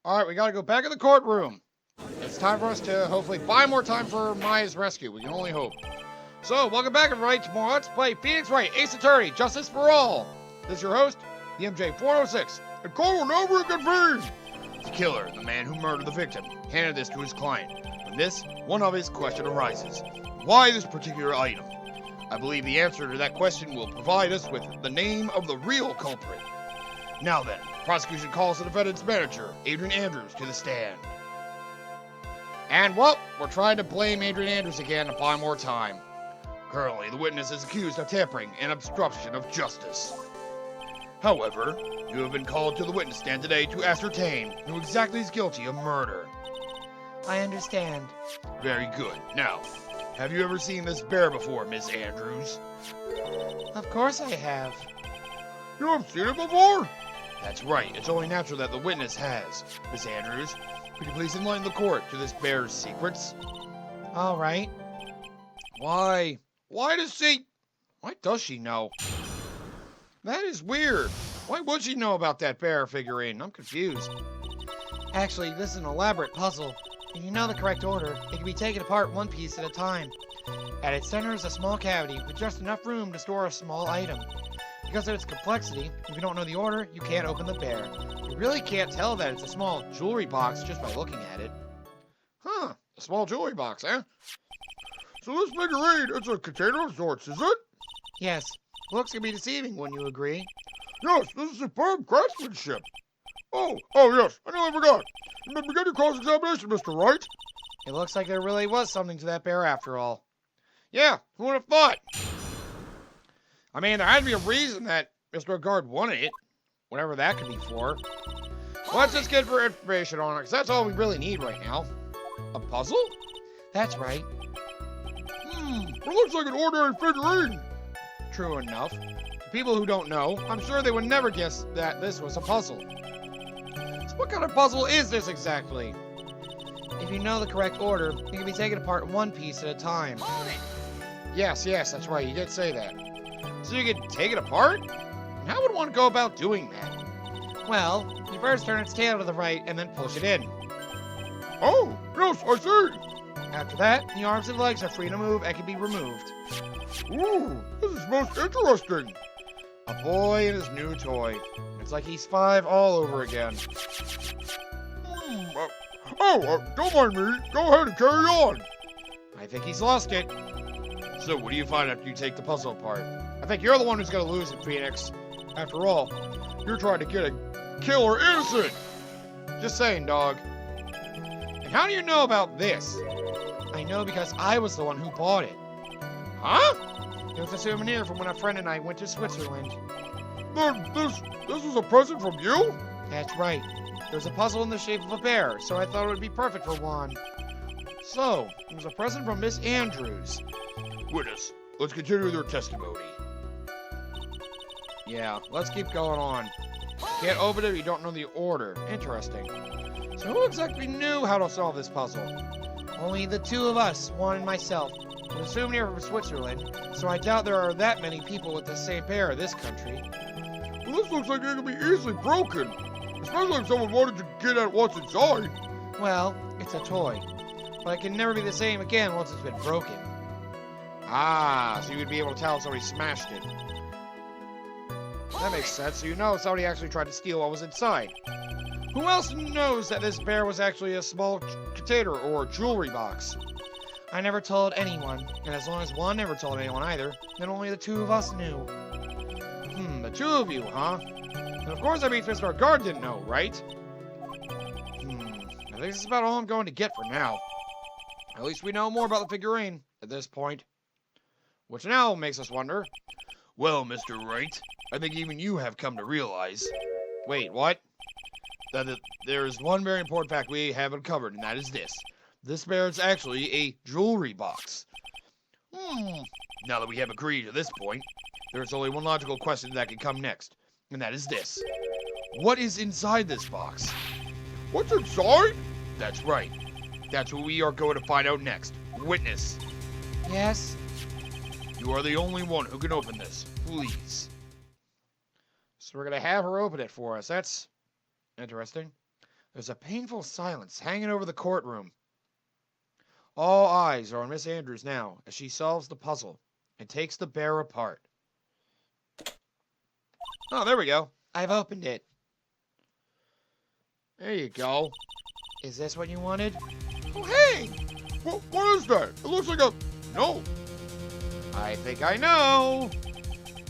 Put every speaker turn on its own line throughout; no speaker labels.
All right, we got to go back in the courtroom. It's time for us to hopefully buy more time for Maya's rescue. We can only hope. So, welcome back, everybody, to more Let's Play Phoenix Wright, Ace Attorney, Justice for All. This is your host, the MJ406, and call will never convene. The killer, the man who murdered the victim, handed this to his client. From this, one obvious question arises. Why this particular item? I believe the answer to that question will provide us with the name of the real culprit. Now then, prosecution calls the defendant's manager, Adrian Andrews, to the stand. And, well, we're trying to blame Adrian Andrews again to buy more time. Currently, the witness is accused of tampering and obstruction of justice. However, you have been called to the witness stand today to ascertain who exactly is guilty of murder.
I understand.
Very good. Now, have you ever seen this bear before, Miss Andrews?
Of course I have.
You have seen it before? That's right. It's only natural that the witness has. Miss Andrews, could you please enlighten the court to this bear's secrets?
All right.
Why does she know? That is weird. Why would she know about that bear figurine? I'm confused.
Actually, this is an elaborate puzzle. If you know the correct order, it can be taken apart one piece at a time. At its center is a small cavity with just enough room to store a small item. Because of its complexity, if you don't know the order, you can't open the bear. You really can't tell that it's a small jewelry box just by looking at it.
Huh, a small jewelry box, eh? So this figurine, it's a container of sorts, is it?
Yes, looks can be deceiving, wouldn't you agree?
Yes, this is superb craftsmanship. Oh yes, I nearly forgot. You may begin your cross-examination, Mr. Wright.
It looks like there really was something to that bear after all.
Yeah, who would have thought? I mean, there had to be a reason that Mr. Guard wanted it. Whatever that could be for. Let's just get for information on it, because that's all we really need right now. A puzzle?
That's right.
It looks like an ordinary figurine. True enough. To people who don't know, I'm sure they would never guess that this was a puzzle. So what kind of puzzle is this exactly?
If you know the correct order, it can be taken apart one piece at a time.
Yes, that's right. You did say that. So you can take it apart? And how would one go about doing that?
Well, you first turn its tail to the right and then push it in.
Oh, yes, I see.
After that, the arms and legs are free to move and can be removed.
Ooh, this is most interesting. A boy and his new toy. It's like he's 5 all over again. Don't mind me. Go ahead and carry on. I think he's lost it. So what do you find after you take the puzzle apart? I think you're the one who's going to lose it, Phoenix. After all, you're trying to get a killer innocent. Just saying, dog. And how do you know about this?
I know because I was the one who bought it.
Huh?
It was a souvenir from when a friend and I went to Switzerland.
Then this was a present from you?
That's right. There's a puzzle in the shape of a bear, so I thought it would be perfect for Juan.
So, it was a present from Miss Andrews. Witness, let's continue their testimony. Yeah, let's keep going on. Can't open it if you don't know the order. Interesting. So who exactly knew how to solve this puzzle?
Only the two of us, Juan and myself. It was a souvenir from Switzerland, so I doubt there are that many people with the same bear in this country.
Well, this looks like it can be easily broken. Especially if someone wanted to get at what's inside.
Well, it's a toy. But it can never be the same again once it's been broken.
Ah, so you would be able to tell if somebody smashed it. That makes sense. So you know somebody actually tried to steal what was inside. Who else knows that this bear was actually a small container or jewelry box?
I never told anyone, and as long as Juan never told anyone either, then only the two of us knew.
The two of you, huh? And of course that means Mr. Guard didn't know, right? I think this is about all I'm going to get for now. At least we know more about the figurine at this point. Which now makes us wonder. Well, Mr. Wright, I think even you have come to realize... Wait, what? That there is one very important fact we haven't covered, and that is this. This bear is actually a jewelry box. Now that we have agreed to this point, there is only one logical question that can come next, and that is this. What is inside this box? What's inside? That's right. That's what we are going to find out next. Witness.
Yes?
You are the only one who can open this. Please. So we're going to have her open it for us. That's interesting.
There's a painful silence hanging over the courtroom. All eyes are on Miss Andrews now as she solves the puzzle and takes the bear apart. Oh, there we go. I've opened it.
There you go.
Is this what you wanted?
Oh, hey! What is that? It looks like a note. I think I know.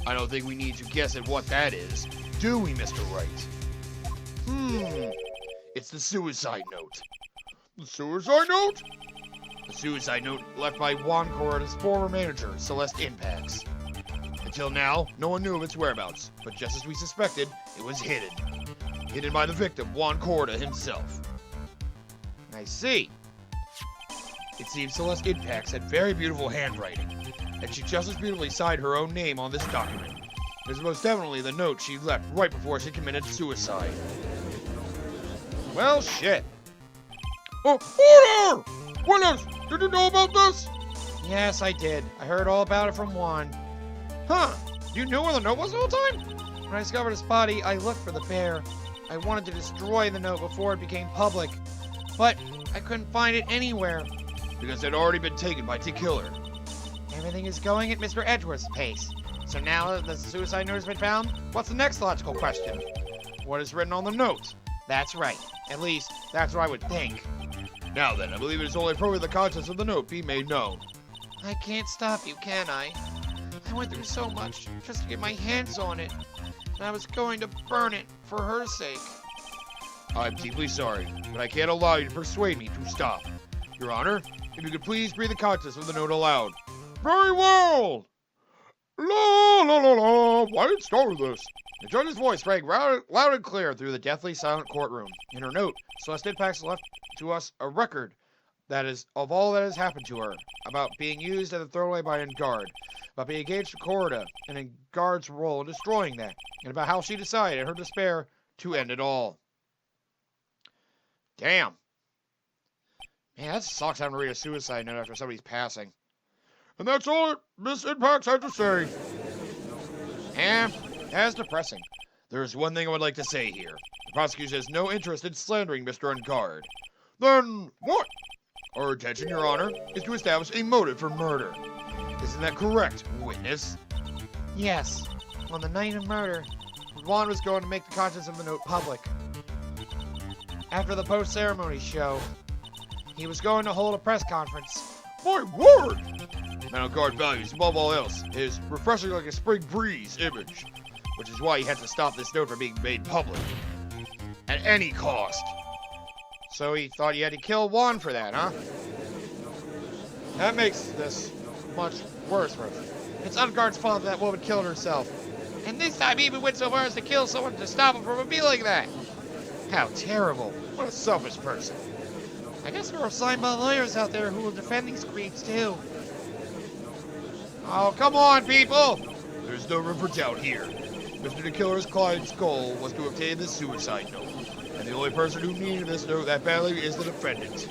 I don't think we need to guess at what that is, do we, Mr. Wright? It's the suicide note. The suicide note? The suicide note left by Juan Corrida's former manager, Celeste Impax. Until now, no one knew of its whereabouts, but just as we suspected, it was hidden. Hidden by the victim, Juan Corrida himself.
I see.
It seems Celeste Impax had very beautiful handwriting, and she just as beautifully signed her own name on this document. It is most definitely the note she left right before she committed suicide. Well, shit. Oh, order! Willis, did you know about this?
Yes, I did. I heard all about it from Juan.
Huh? You knew where the note was the whole time?
When I discovered his body, I looked for the bear. I wanted to destroy the note before it became public, but I couldn't find it anywhere.
Because it had already been taken by T. Killer.
Everything is going at Mr. Edgeworth's pace. So now that the suicide note has been found, what's the next logical question?
What is written on the note?
That's right. At least, that's what I would think.
Now then, I believe it is only appropriate the contents of the note be made known.
I can't stop you, can I? I went through so much just to get my hands on it, and I was going to burn it for her sake.
I'm deeply sorry, but I can't allow you to persuade me to stop. Your Honor, if you could please read the contents of the note aloud. Very well! La la la la, why did it start with this? The judge's voice rang loud and clear through the deathly silent courtroom. In her note, Celeste Impax left to us a record that is of all that has happened to her, about being used as a throwaway by Engard, about being engaged to Corrida and Engard's role in destroying that, and about how she decided in her despair to end it all. Damn. Man, that sucks having to read a suicide note after somebody's passing. And that's all Miss Impax had to say. And that's depressing. There is one thing I would like to say here. The prosecution has no interest in slandering Mr. Engard. Then what? Our intention, Your Honor, is to establish a motive for murder. Isn't that correct, witness?
Yes. On the night of murder, Juan was going to make the contents of the note public. After the post-ceremony show, he was going to hold a press conference.
My word! Man, Engard values, above all else, his refreshing like a spring breeze image, which is why he had to stop this note from being made public. At any cost.
So he thought he had to kill Juan for that, huh? That makes this much worse for him. It's Engard's fault that woman killed herself. And this time he even went so far as to kill someone to stop him from appealing that. How terrible. What a selfish person. I guess there are assigned-by lawyers out there who will defend these creeps, too.
Oh, come on, people! There's no room for doubt here. Mr. The Killer's client's goal was to obtain the suicide note. And the only person who needed this note that badly is the defendant.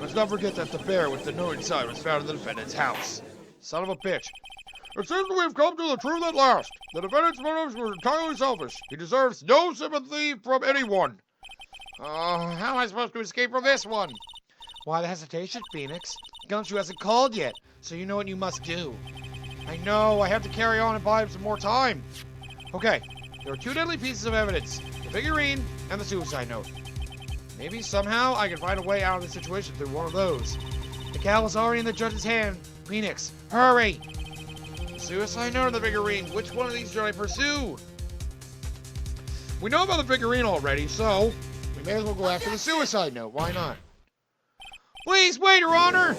Let's not forget that the bear with the note inside was found in the defendant's house. Son of a bitch. It seems we've come to the truth at last. The defendant's motives were entirely selfish. He deserves no sympathy from anyone.
How am I supposed to escape from this one? Why the hesitation, Phoenix? Gumshoe hasn't called yet, so you know what you must do. I know, I have to carry on and buy him some more time. Okay, there are two deadly pieces of evidence, the figurine and the suicide note. Maybe somehow I can find a way out of the situation through one of those. The gavel is already in the judge's hand. Phoenix, hurry! The suicide note or the figurine, which one of these should I pursue?
We know about the figurine already, so we may as well go after the suicide note. Why not?
Please wait, Your Honor!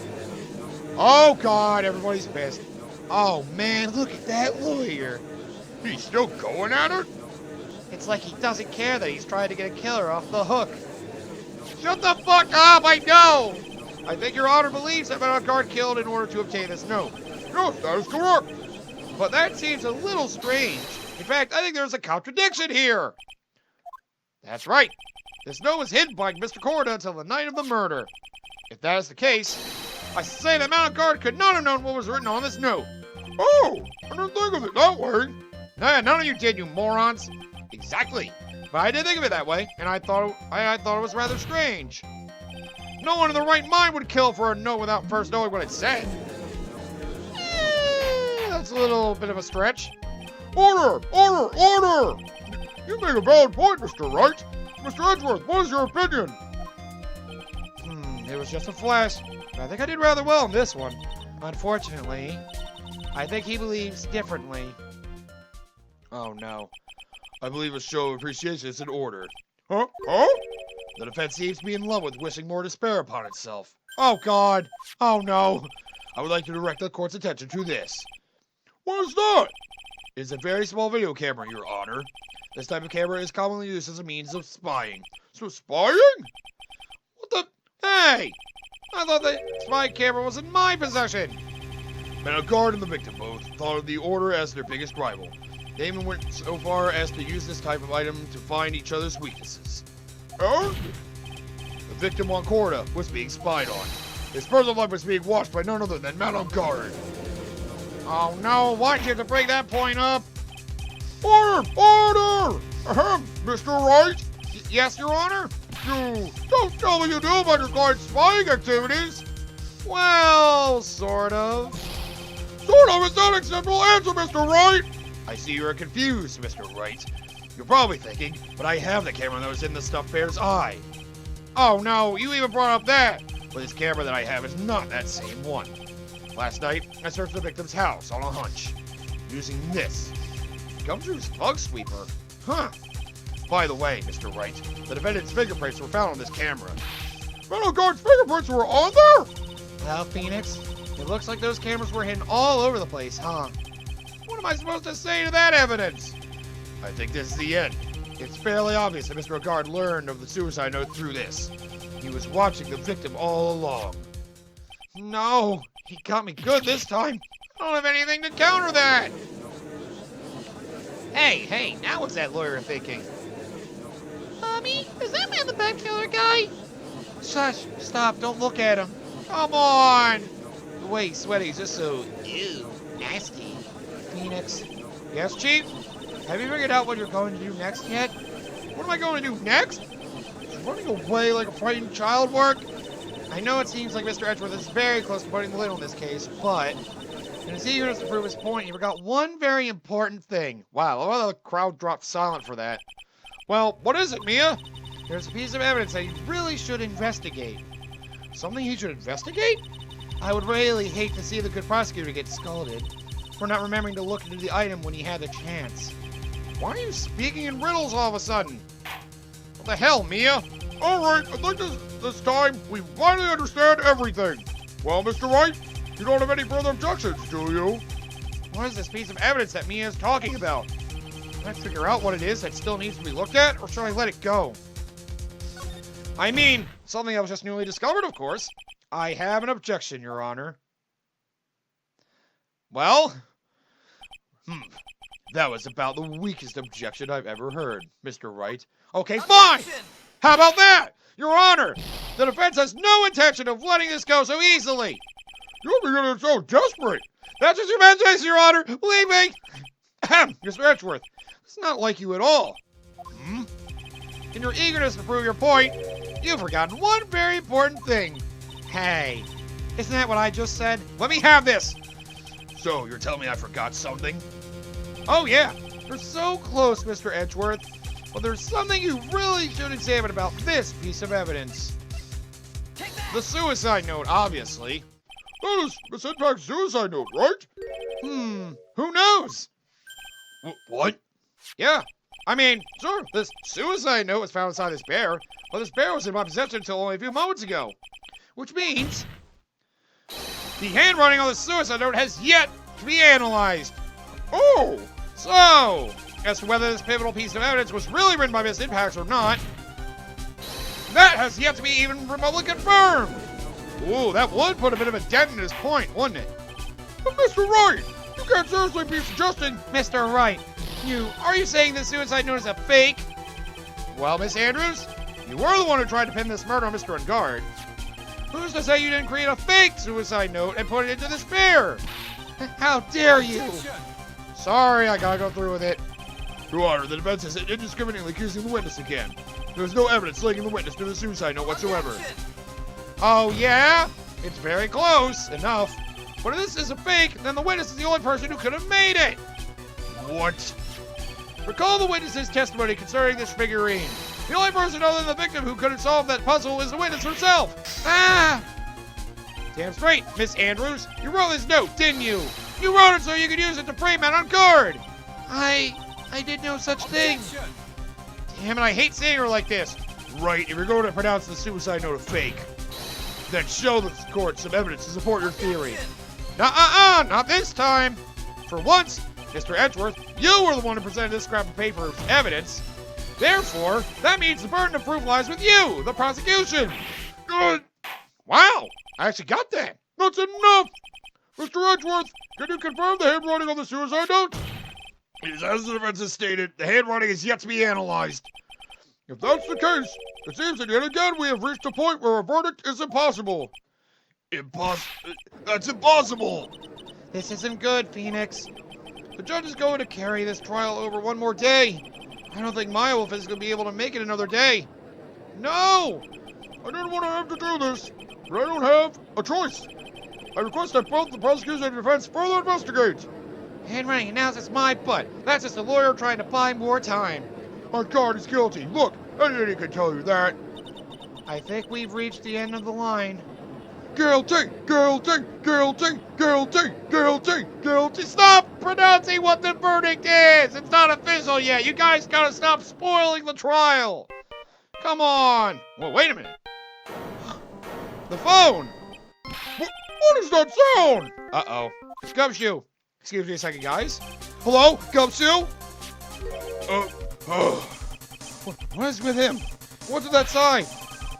Oh, God, everybody's pissed. Oh, man, look at that lawyer. He's still going at it?
It's like he doesn't care that he's trying to get a killer off the hook.
Shut the fuck up, I know!
I think Your Honor believes that Engard killed in order to obtain this note.
Yes, that is correct.
But that seems a little strange. In fact, I think there's a contradiction here. That's right. This note was hidden by Mr. Corrida until the night of the murder. If that is the case, I say that Engard could not have known what was written on this note.
Oh, I didn't think of it that way.
Nah, none of you did, you morons.
Exactly. But I did think of it that way, and I thought it was rather strange. No one in their right mind would kill for a note without first knowing what it said. That's a little bit of a stretch. Order! Order! Order! You make a valid point, Mr. Wright. Mr. Edgeworth, what is your opinion? It was just a flash. I think I did rather well in this one. Unfortunately, I think he believes differently. Oh no. I believe a show of appreciation is in order. Huh? Huh? The defense seems to be in love with wishing more despair upon itself. Oh God! Oh no! I would like to direct the court's attention to this. What is that? It is a very small video camera, Your Honor. This type of camera is commonly used as a means of spying. So spying? What the? Hey! I thought the spy camera was in my possession! Guard and the victim both thought of the Order as their biggest rival. They even went so far as to use this type of item to find each other's weaknesses. The victim Wancorda was being spied on. His personal life was being watched by none other than Guard. Oh no, why'd you have to bring that point up? Order! Order! Ahem, Mr. Wright? Yes, Your Honor? You don't tell me you knew about your guard's spying activities. Well, sort of. Sort of is not an acceptable answer, Mr. Wright. I see you're confused, Mr. Wright. You're probably thinking, but I have the camera that was in the stuffed bear's eye. Oh no, you even brought up that. But this camera that I have is not that same one. Last night, I searched the victim's house on a hunch, using this Gumshoe's bug sweeper. Huh. By the way, Mr. Wright, the defendant's fingerprints were found on this camera. Guard's fingerprints were on there? Well, Phoenix, it looks like those cameras were hidden all over the place, huh? What am I supposed to say to that evidence? I think this is the end. It's fairly obvious that Mr. Guard learned of the suicide note through this. He was watching the victim all along. No, he got me good this time. I don't have anything to counter that. Hey, now what's that lawyer thinking? Mommy, is that man the pet killer guy? Shush, stop, don't look at him. Come on. The way he's sweating is just so, ew, nasty. Phoenix. Yes, Chief? Have you figured out what you're going to do next yet? What am I going to do next? Is running away like a frightened child work? I know it seems like Mr. Edgeworth is very close to putting the lid on this case, but in his eagerness to prove his point, he forgot one very important thing. Wow, a lot of the crowd dropped silent for that. Well, what is it, Mia? There's a piece of evidence that he really should investigate. Something he should investigate? I would really hate to see the good prosecutor get scolded for not remembering to look into the item when he had the chance. Why are you speaking in riddles all of a sudden? What the hell, Mia? Alright, I think this time we finally understand everything. Well, Mr. Wright, you don't have any further objections, do you? What is this piece of evidence that Mia is talking about? Can I figure out what it is that still needs to be looked at, or should I let it go? I mean, something that was just newly discovered, of course. I have an objection, Your Honor. Well? That was about the weakest objection I've ever heard, Mr. Wright. Okay, fine! How about that? Your Honor, the defense has no intention of letting this go so easily. You're beginning so desperate. That's just your imagination, Your Honor. Believe me. Mr. Edgeworth, it's not like you at all. In your eagerness to prove your point, you've forgotten one very important thing. Hey, isn't that what I just said? Let me have this. So, you're telling me I forgot something? Oh yeah, you're so close, Mr. Edgeworth. But there's something you really should examine about this piece of evidence. The suicide note, obviously. That is Miss Impact's suicide note, right? Who knows? What? Yeah, I mean, sure, this suicide note was found inside this bear, but this bear was in my possession until only a few moments ago. Which means the handwriting on the suicide note has yet to be analyzed. Oh! So, as to whether this pivotal piece of evidence was really written by Miss Impact or not, that has yet to be even remotely confirmed. Ooh, that would put a bit of a dent in his point, wouldn't it? But Mr. Wright, you can't seriously be suggesting... Mr. Wright, are you saying this suicide note is a fake? Well, Miss Andrews, you were the one who tried to pin this murder on Mr. Ungard. Who's to say you didn't create a fake suicide note and put it into this bear? How dare you? Sorry, I gotta go through with it. Your Honor, the defense is indiscriminately accusing the witness again. There's no evidence linking the witness to the suicide note whatsoever. Oh, yeah? It's very close enough. But if this is a fake, then the witness is the only person who could have made it. What? Recall the witness's testimony concerning this figurine. The only person other than the victim who could have solved that puzzle is the witness herself. Ah! Damn straight, Miss Andrews. You wrote this note, didn't you? You wrote it so you could use it to frame out on guard. I did no such thing. Damn it, I hate seeing her like this. Right, if you're going to pronounce the suicide note a fake, then show the court some evidence to support your theory. Not this time. For once, Mr. Edgeworth, you were the one who presented this scrap of paper as evidence. Therefore, that means the burden of proof lies with you, the prosecution. Good. Wow, I actually got that. That's enough. Mr. Edgeworth, can you confirm the handwriting on the suicide note? As the defense has stated, the handwriting is yet to be analyzed. If that's the case, it seems that yet again we have reached a point where a verdict is impossible. That's impossible! This isn't good, Phoenix. The judge is going to carry this trial over one more day. I don't think my wolf is going to be able to make it another day. No! I didn't want to have to do this, but I don't have a choice. I request that both the prosecution and defense further investigate. Handwriting analysis my butt. That's just a lawyer trying to buy more time. My God, he's guilty. Look, anybody can tell you that. I think we've reached the end of the line. Guilty, guilty, guilty, guilty, guilty, guilty. Stop pronouncing what the verdict is. It's not official yet. You guys gotta stop spoiling the trial. Come on. Well, wait a minute. The phone. What is that sound? Uh-oh. It's Gumshoe. Excuse me a second, guys. Hello, Gumshoe? What is with him? What's with that sign?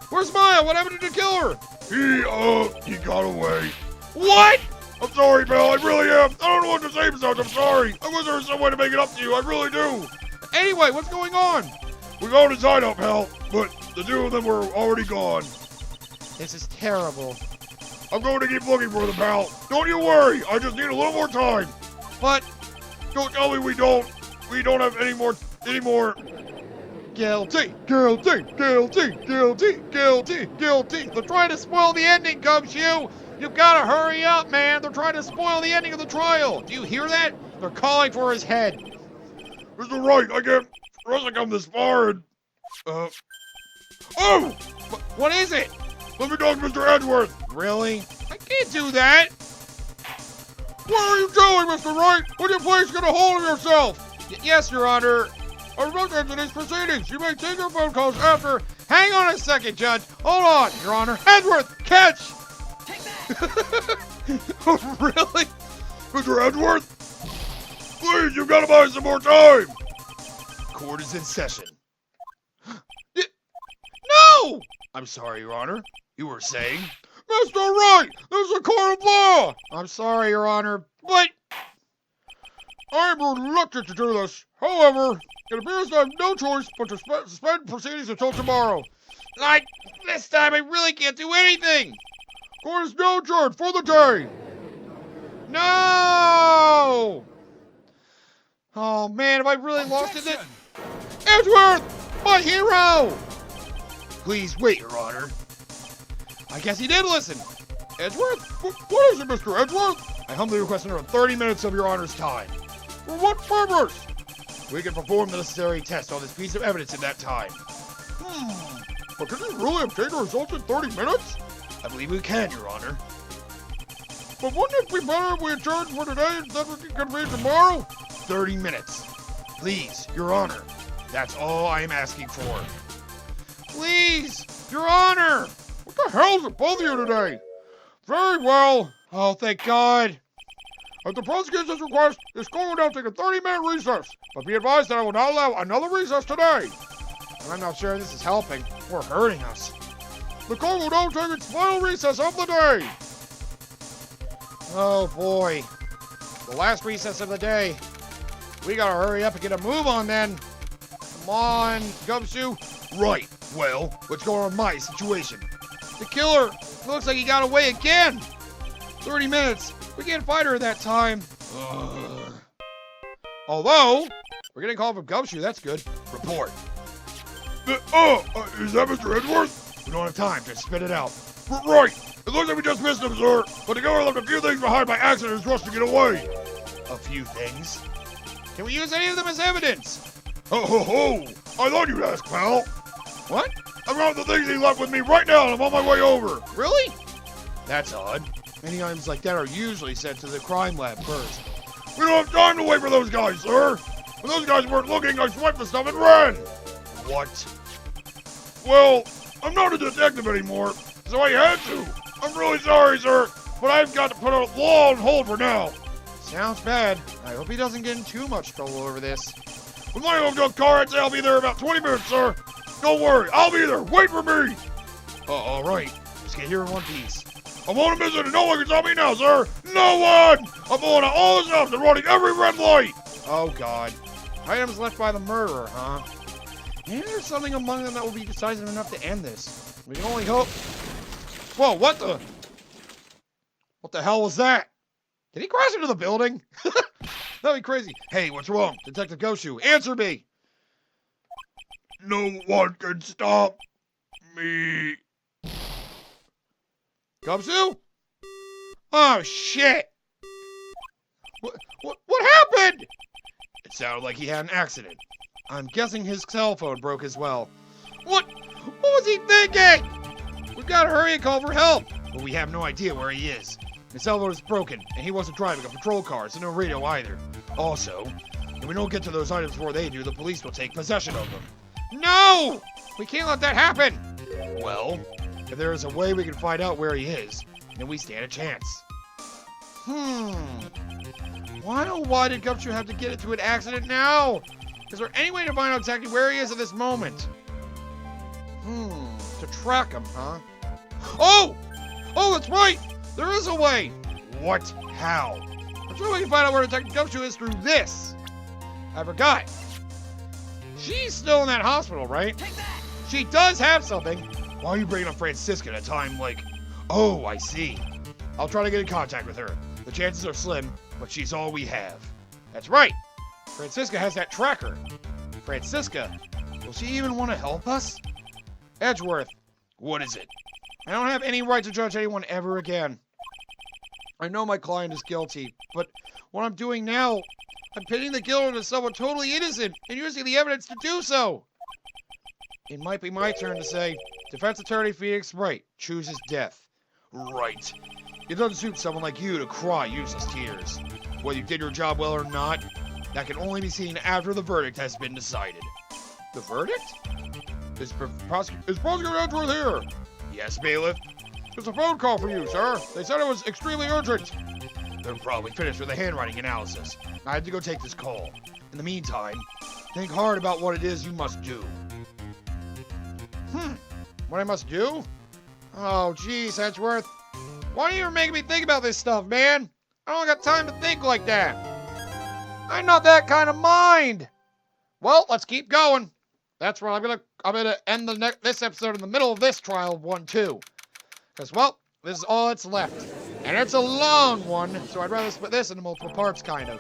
Where's Maya? What happened to the killer? He got away. What? I'm sorry, pal. I really am. I don't know what to say besides I'm sorry. I wish there was some way to make it up to you. I really do. Anyway, what's going on? We got his hideout, pal, but the two of them were already gone. This is terrible. I'm going to keep looking for them, pal. Don't you worry. I just need a little more time. But don't tell me we don't have any more. Guilty, guilty, guilty, guilty, guilty, guilty. They're trying to spoil the ending, Gumshoe. You've got to hurry up, man. They're trying to spoil the ending of the trial. Do you hear that? They're calling for his head. Mr. Wright, I can't trust I come this far and, Oh! What is it? Let me talk to Mr. Edgeworth. Really? I can't do that. What are you doing, Mr. Wright? Would you please get a hold of yourself? Yes, Your Honor. I remote into these proceedings. You may take your phone calls after. Hang on a second, Judge. Hold on, Your Honor. Edgeworth, catch!
Take that!
Really? Mr. Edgeworth? Please, you've got to buy some more time. Court is in session. No! I'm sorry, Your Honor. You were saying? Mr. Wright, this is a court of law. I'm sorry, Your Honor, but I'm reluctant to do this. However, it appears I have no choice but to suspend proceedings until tomorrow. This time I really can't do anything. Court is now adjourned for the day. No! Oh man, have I really lost it? Edgeworth, my hero! Please wait, Your Honor. I guess he did listen. Edgeworth? What is it, Mr. Edgeworth? I humbly request another 30 minutes of Your Honor's time. For what purpose? We can perform the necessary test on this piece of evidence in that time. But can you really obtain the results in 30 minutes? I believe we can, Your Honor. But wouldn't it be better if we adjourned for today instead of convene tomorrow? 30 minutes. Please, Your Honor. That's all I am asking for. Please, Your Honor. What the hell's with both of you today? Very well. Oh, thank God. At the prosecution's request, this court will now take a 30-minute recess. But be advised that I will not allow another recess today. And I'm not sure this is helping or hurting us. The court will now take its final recess of the day. Oh boy. The last recess of the day. We gotta hurry up and get a move on then. Come on, Gumshoe. Right. Well, what's going on with my situation? The killer looks like he got away again. 30 minutes. We can't fight her at that time. Although, We're getting a call from Gumshoe. That's good. Report.
Is that Mr. Edgeworth?
We don't have time. Just spit it out.
Right. It looks like we just missed him, sir. But the governor left a few things behind by accident and is rushed to get away.
A few things. Can we use any of them as evidence?
Ho, ho, ho. I thought you'd ask, pal.
What?
I've got the things he left with me right now, and I'm on my way over.
Really? That's odd. Many items like that are usually sent to the crime lab first.
We don't have time to wait for those guys, sir. When those guys weren't looking, I swiped the stuff and ran.
What?
Well, I'm not a detective anymore, so I had to. I'm really sorry, sir, but I've got to put a law on hold for now.
Sounds bad. I hope he doesn't get in too much trouble over this.
With my home junk car, I'd say I'll be there in about 20 minutes, sir. Don't worry, I'll be there. Wait for me.
All right. Just get here in one piece.
I'm on a mission and no one can stop me now, sir. No one! I'm pulling out all the stops and running every red light.
Oh, God. Items left by the murderer, huh? Maybe there's something among them that will be decisive enough to end this. We can only hope. Whoa, what the? What the hell was that? Did he crash into the building? That'd be crazy. Hey, what's wrong? Detective Goshu, answer me.
No one can stop me.
Gumshoe? Oh, shit. What happened? It sounded like he had an accident. I'm guessing his cell phone broke as well. What was he thinking? We've got to hurry and call for help. But we have no idea where he is. His cell phone is broken, and he wasn't driving a patrol car, so no radio either. Also, if we don't get to those items before they do, the police will take possession of them. No! We can't let that happen! Well, if there is a way we can find out where he is, then we stand a chance. Why did Gumshoe have to get into an accident now? Is there any way to find out exactly where he is at this moment? To track him, huh? Oh, that's right! There is a way! What? How? I'm sure we can find out where Detective Gumshoe is through this. I forgot. She's still in that hospital, right?
Take that!
She does have something. Why are you bringing up Francisca at a time like... Oh, I see. I'll try to get in contact with her. The chances are slim, but she's all we have. That's right. Francisca has that tracker. Francisca, will she even want to help us? Edgeworth, what is it? I don't have any right to judge anyone ever again. I know my client is guilty, but what I'm doing now, I'm pitting the guilt onto someone totally innocent and using the evidence to do so. It might be my turn to say, Defense Attorney Phoenix Wright chooses death. Right. It doesn't suit someone like you to cry useless tears. Whether you did your job well or not, that can only be seen after the verdict has been decided. The verdict? Is Prosecutor Edgeworth here? Yes, bailiff. There's a phone call for you, sir. They said it was extremely urgent. They're probably finished with the handwriting analysis. I had to go take this call. In the meantime, think hard about what it is you must do. What I must do? Oh, geez, Edgeworth. Why do you make me think about this stuff, man? I don't got time to think like that. I'm not that kind of mind. Well, let's keep going. That's right. I'm gonna end this episode in the middle of this trial of 1-2. Because, well, this is all that's left. And it's a long one, so I'd rather split this into multiple parts, kind of.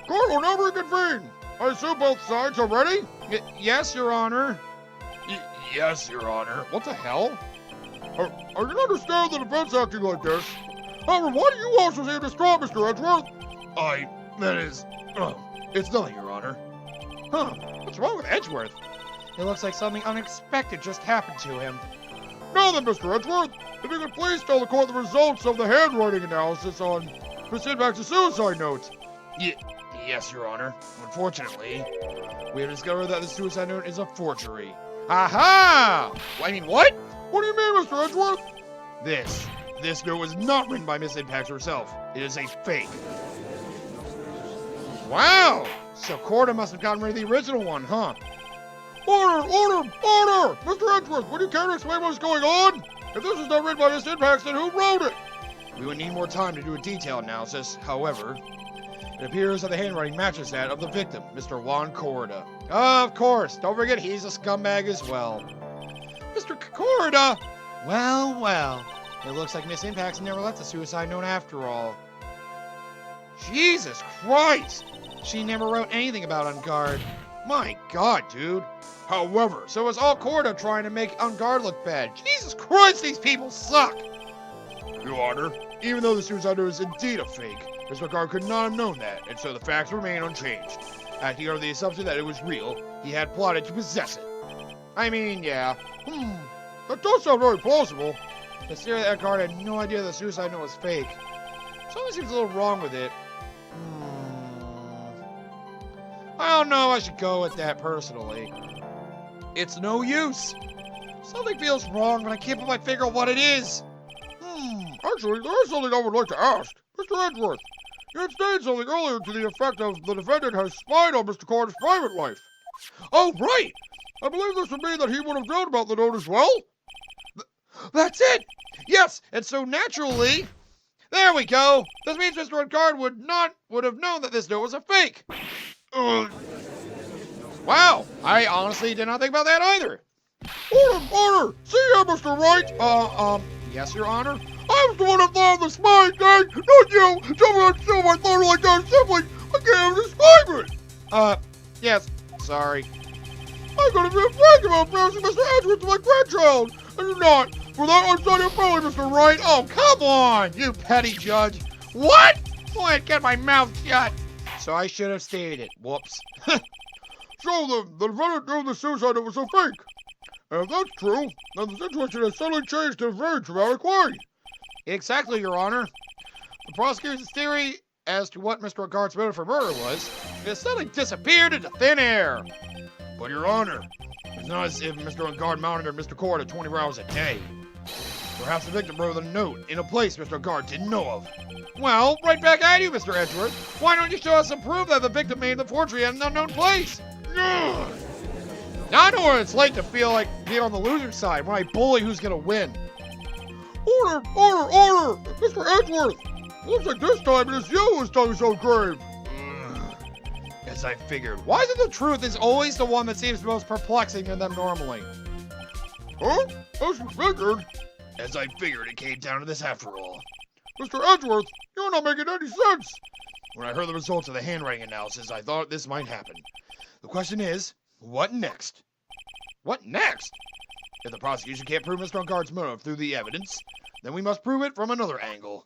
Court will now reconvene. I assume both sides are ready? Yes, Your Honor. Yes, Your Honor. What the hell? I can understand the defense acting like this. However, why do you also seem distraught, Mr. Edgeworth? It's nothing, Your Honor. What's wrong with Edgeworth? It looks like something unexpected just happened to him. Now then, Mr. Edgeworth, if you could please tell the court the results of the handwriting analysis on Miss Impax's suicide note. Yes, Your Honor. Unfortunately, we have discovered that the suicide note is a forgery. Aha! I mean, what? What do you mean, Mr. Edgeworth? This note was not written by Miss Impax herself. It is a fake. Wow! So Corda must have gotten rid of the original one, huh? Order! Mr. Edgeworth, would you care to explain what's going on? If this is not written by Miss Impax, then who wrote it? We would need more time to do a detailed analysis. However, it appears that the handwriting matches that of the victim, Mr. Juan Corda. Of course! Don't forget he's a scumbag as well. Mr. Corda! Well. It looks like Miss Impax never left the suicide note after all. Jesus Christ!
She never wrote anything about On Guard.
My God, dude. However, so is all Corda trying to make On Guard look bad. Jesus Christ, these people suck! Your Honor, even though the suicide note is indeed a fake, Mr. Guard could not have known that, and so the facts remain unchanged. Acting under the assumption that it was real, he had plotted to possess it. I mean, yeah.
That does sound very plausible.
The theory that Guard had no idea the suicide note was fake. Something seems a little wrong with it. I don't know, I should go with that personally. It's no use. Something feels wrong, but I can't put my finger on what it is.
Actually, there is something I would like to ask. Mr. Edgeworth, you had stated something earlier to the effect of the defendant has spied on Mr. Carter's private life.
Oh, right!
I believe this would mean that he would have known about the note as well?
That's it! Yes, and so naturally... There we go! This means Mr. Guard would have known that this note was a fake! Wow, I honestly did not think about that either.
Order! See here, Mr. Wright!
Yes, Your Honor?
I was the one that thought of the spying thing, not you! Tell me how to steal my thunder like that simply! I can't even describe it!
Yes, sorry.
I could have been frank about embarrassing Mr. Edgeworth to my grandchild! And you're not! For that I said it fully, Mr. Wright!
Oh, come on, you petty judge! What? Go ahead, get my mouth shut! So I should have stated it. Whoops.
So the defendant knew the suicide note was a fake. And if that's true, then the situation has suddenly changed in a very dramatic way.
Exactly, Your Honor. The prosecutor's theory as to what Mr. Guard's motive for murder was, has suddenly disappeared into thin air. But, Your Honor, it's not as if Mr. Guard monitored Mr. Corda 24 hours a day. Perhaps the victim wrote a note in a place Mr. Guard didn't know of. Well, right back at you, Mr. Edgeworth. Why don't you show us some proof that the victim made the forgery at an unknown place? Now I know when it's like to feel like being on the loser's side when I bully who's gonna win.
Order! Mr. Edgeworth! Looks like this time it is you who's telling so grave.
As I figured. Why is it the truth is always the one that seems most perplexing to them normally?
Huh? As you figured?
As I figured, it came down to this after all.
Mr. Edgeworth, you're not making any sense.
When I heard the results of the handwriting analysis, I thought this might happen. The question is, what next? What next? If the prosecution can't prove Mr. Guard's motive through the evidence, then we must prove it from another angle.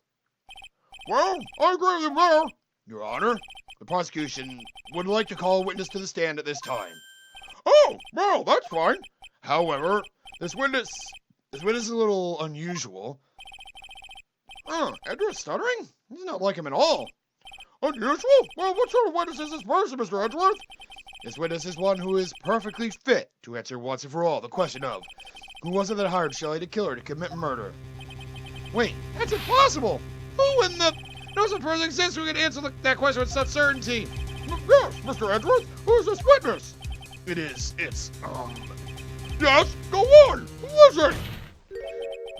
Well, I agree with you there.
Your Honor, the prosecution would like to call a witness to the stand at this time.
Oh, well, that's fine.
However, this witness is a little unusual. Edgeworth stuttering? He's not like him at all.
Unusual? Well, what sort of witness is this person, Mr. Edgeworth?
This witness is one who is perfectly fit to answer once and for all the question of, who was it that hired Shelley to kill her to commit murder? Wait, that's impossible! Who in the... No such person exists who can answer that question with such certainty!
Yes, Mr. Edgeworth, who is this witness?
It's,
Yes, go on! Who is it?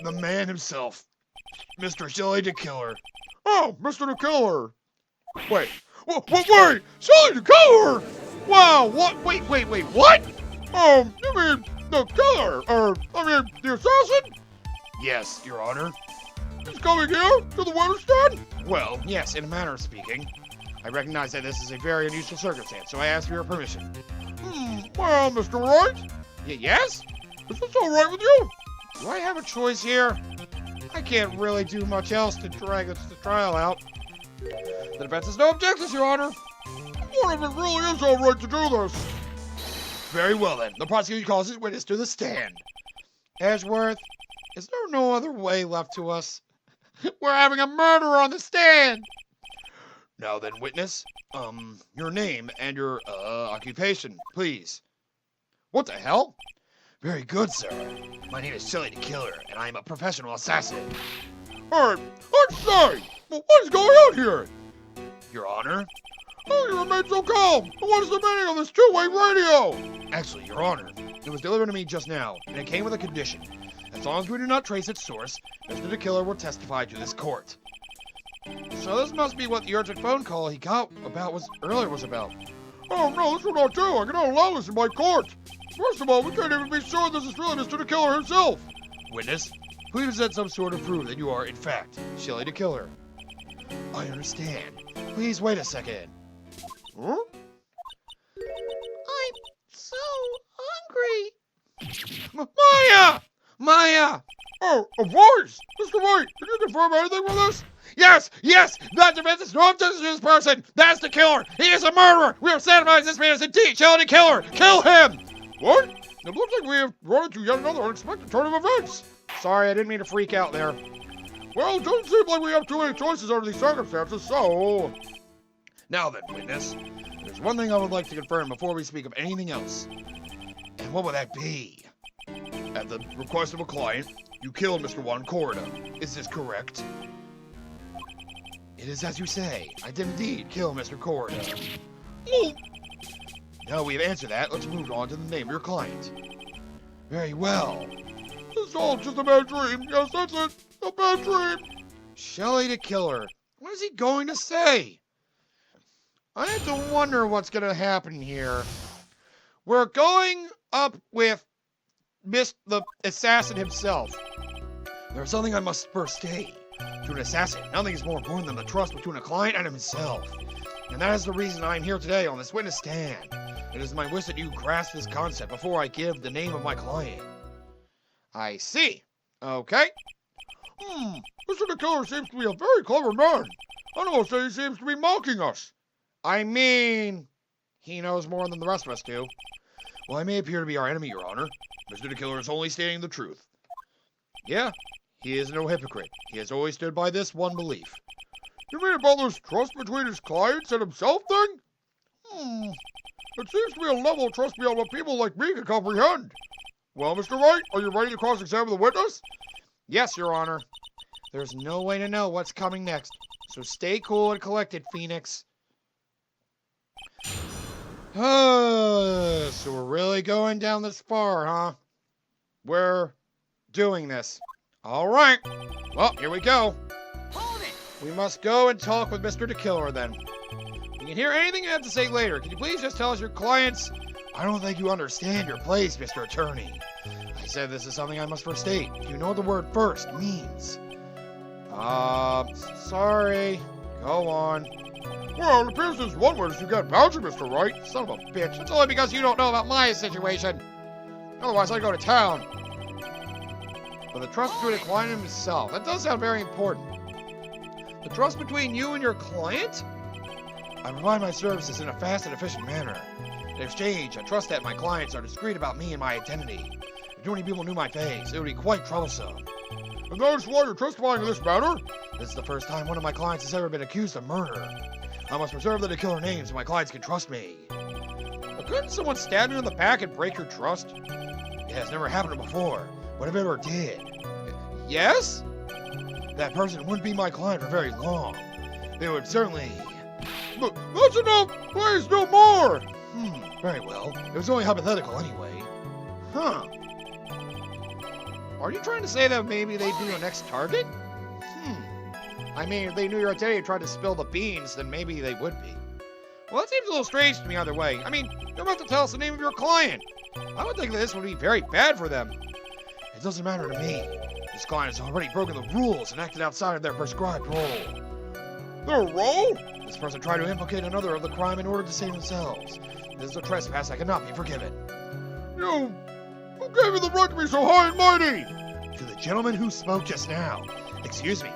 the man himself. Mr. Shelley the Killer.
Oh, Mr. the Killer. Wait, Shelley the Killer?
Wow, what? Wait, what?
You mean the killer, the assassin?
Yes, Your Honor.
He's coming here to the witness stand?
Well, yes, in a manner of speaking. I recognize that this is a very unusual circumstance, so I ask for your permission.
Well, Mr. Wright?
Yes?
Is this all right with you?
Do I have a choice here? I can't really do much else to drag this trial out. The defense has no objections, Your Honor.
What if it really is all right to do this?
Very well, then. The prosecution calls his witness to the stand. Edgeworth, is there no other way left to us? We're having a murderer on the stand! Now then, witness, your name and your, occupation, please. What the hell? Very good, sir. My name is Shelley the Killer, and I am a professional assassin.
Hey, let's say, what is going on here?
Your Honor?
Oh, you remain so calm. What is the meaning of this two-way radio?
Actually, Your Honor, it was delivered to me just now, and it came with a condition. As long as we do not trace its source, Mr. the Killer will testify to this court. So this must be what the urgent phone call he got about was about.
Oh, no, this will not do. I cannot allow this in my court. First of all, we can't even be sure this is really Mr. the Killer himself.
Witness, please present some sort of proof that you are, in fact, Shelley the Killer. I understand. Please wait a second. Huh?
I'm so hungry.
Maya! Maya!
Oh, a voice! Mr. White, can you confirm anything with us?
Yes! Yes! That defense is no justice to this person! That's the killer! He is a murderer! We are satisfied this man is indeed a killer! Kill him!
What? It looks like we have run into yet another unexpected turn of events.
Sorry, I didn't mean to freak out there.
Well, it doesn't seem like we have too many choices under these circumstances, so...
Now then, witness, there's one thing I would like to confirm before we speak of anything else. And what would that be?
At the request of a client, you killed Mr. Juan Corda. Is this correct?
It is as you say. I did indeed kill Mr. Corda.
Oh,
Now we have answered that, let's move on to the name of your client. Very well.
it's all just a bad dream. Yes, that's it. A bad dream.
Shelley the Killer. What is he going to say? I have to wonder what's going to happen here. We're going up with the assassin himself. There's something I must first state. To an assassin, nothing is more important than the trust between a client and himself. And that is the reason I am here today on this witness stand. It is my wish that you grasp this concept before I give the name of my client. I see. Okay.
Mr. the Killer seems to be a very clever man. I'd almost say he seems to be mocking us.
I mean, he knows more than the rest of us do. Well, I may appear to be our enemy, Your Honor.
Mr. the Killer is only stating the truth.
Yeah, he is no hypocrite. He has always stood by this one belief.
You mean about this trust between his clients and himself thing? It seems to be a level of trust beyond what people like me can comprehend. Well, Mr. Wright, are you ready to cross-examine the witness?
Yes, Your Honor. There's no way to know what's coming next, so stay cool and collected, Phoenix. So we're really going down this far, huh? We're doing this. All right. Well, here we go.
Hold it!
We must go and talk with Mr. the Killer then. You can hear anything you have to say later. Can you please just tell us your clients? I don't think you understand your place, Mr. Attorney. I said this is something I must first state. Do you know what the word first means? Sorry. Go on.
Well, it appears there's one witness you got vouching, Mr. Wright.
Son of a bitch. That's only because you don't know about my situation. Otherwise, I'd go to town. But the trust between a client and himself. That does sound very important. The trust between you and your client? I provide my services in a fast and efficient manner. In exchange, I trust that my clients are discreet about me and my identity. If too many people knew my face, it would be quite troublesome.
And that is why you're testifying in this matter?
This is the first time one of my clients has ever been accused of murder. I must preserve the killer name so my clients can trust me. But couldn't someone stab you in the back and break your trust? It has never happened before, but if it ever did... Yes? That person wouldn't be my client for very long. They would certainly...
But that's enough! Please, no more!
Very well. It was only hypothetical anyway. Huh. Are you trying to say that maybe they'd be your next target? I mean, if they knew your identity and tried to spill the beans, then maybe they would be. Well, that seems a little strange to me either way. I mean, you're about to tell us the name of your client. I would think that this would be very bad for them. It doesn't matter to me. This client has already broken the rules and acted outside of their prescribed role.
Their role?
This person tried to implicate another of the crime in order to save themselves. This is a trespass that cannot be forgiven.
Who gave you the right to be so high and mighty?
To the gentleman who spoke just now. Excuse me,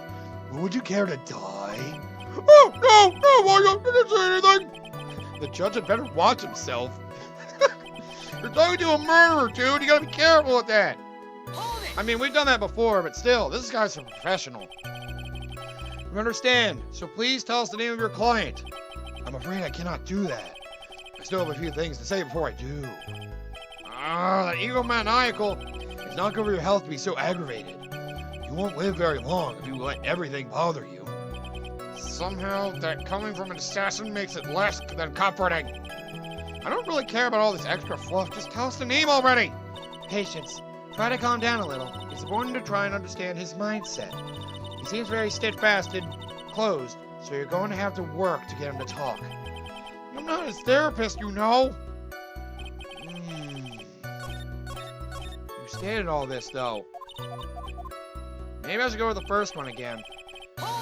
would you care to die?
Oh, no, I didn't say anything.
The judge had better watch himself. You're talking to a murderer, dude. You gotta be careful with that.
Hold it!
I mean, we've done that before, but still, this guy's a professional. You understand, so please tell us the name of your client. I'm afraid I cannot do that. I still have a few things to say before I do. That egomaniacal. It's not good for your health to be so aggravated. You won't live very long if you let everything bother you. Somehow, that coming from an assassin makes it less than comforting. I don't really care about all this extra fluff. Just tell us the name already. Patience. Try to calm down a little. It's important to try and understand his mindset. He seems very steadfast and closed, so you're going to have to work to get him to talk. I'm not his therapist, you know. You stated all this, though. Maybe I should go with the first one again.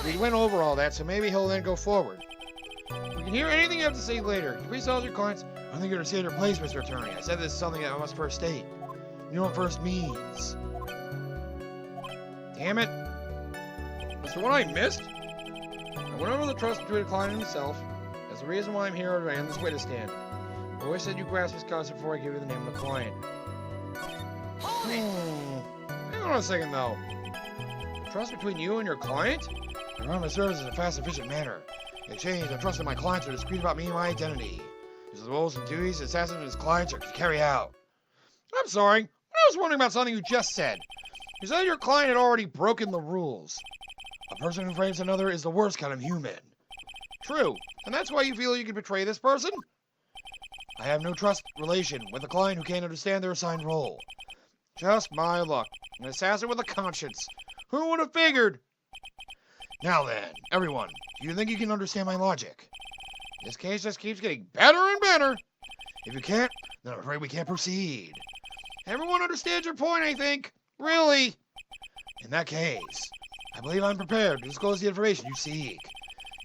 We went over all that, so maybe he'll then go forward. We
can hear anything you have to say later. Can you please tell your clients? I think you understand your place, Mr. Attorney. I said this is something that I must first state. You know what first means. Damn it.
As to what I missed, I went over the trust between the client and himself. That's the reason why I'm here on this witness stand. I always said you grasp his concept before I give you the name of the client.
Hold it!
Hang on a second, though. Trust between you and your client?
I run my service in a fast, efficient manner. In exchange, I trust that my clients are discreet about me and my identity. These are the roles and duties the assassin and his clients are to carry out.
I'm sorry. I was wondering about something you just said. You said your client had already broken the rules.
A person who frames another is the worst kind of human.
True. And that's why you feel you can betray this person?
I have no trust relation with a client who can't understand their assigned role.
Just my luck. An assassin with a conscience. Who would have figured?
Now then, everyone, do you think you can understand my logic?
This case just keeps getting better and better.
If you can't, then I'm afraid we can't proceed.
Everyone understands your point, I think. Really?
In that case, I believe I'm prepared to disclose the information you seek.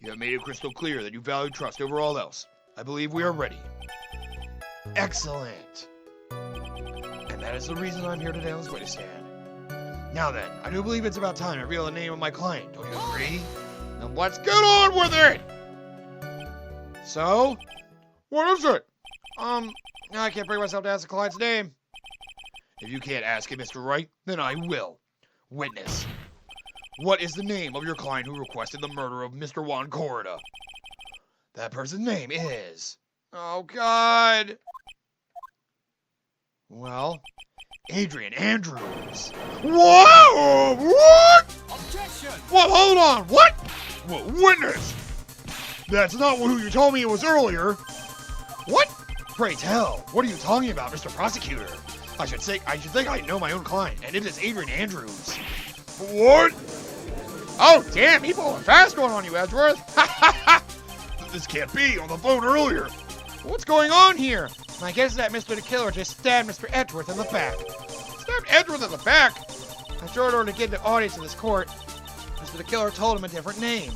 You have made it crystal clear that you value trust over all else. I believe we are ready.
Excellent. And that is the reason I'm here today on this witness stand. Now then, I do believe it's about time to reveal the name of my client. Don't you agree?
Then let's get on with it!
So,
What is it?
I can't bring myself to ask the client's name.
if you can't ask it, Mr. Wright, then I will. Witness. What is the name of your client who requested the murder of Mr. Juan Corrida? That person's name is...
Oh, God.
Well, Adrian Andrews.
Whoa! What?
Objection!
What? Hold on. What? Witness. That's not who you told me it was earlier.
What? Pray tell, what are you talking about, Mr. Prosecutor? I should think I know my own client, and it is Adrian Andrews.
What?
Oh, damn, he pulled a fast one on you, Edgeworth.
This can't be on the phone earlier.
What's going on here?
My guess is that Mr. the Killer just stabbed Mr. Edgeworth in the back.
Stabbed Edgeworth in the back.
I'm sure in order to get the audience in this court, Mr. the Killer told him a different name.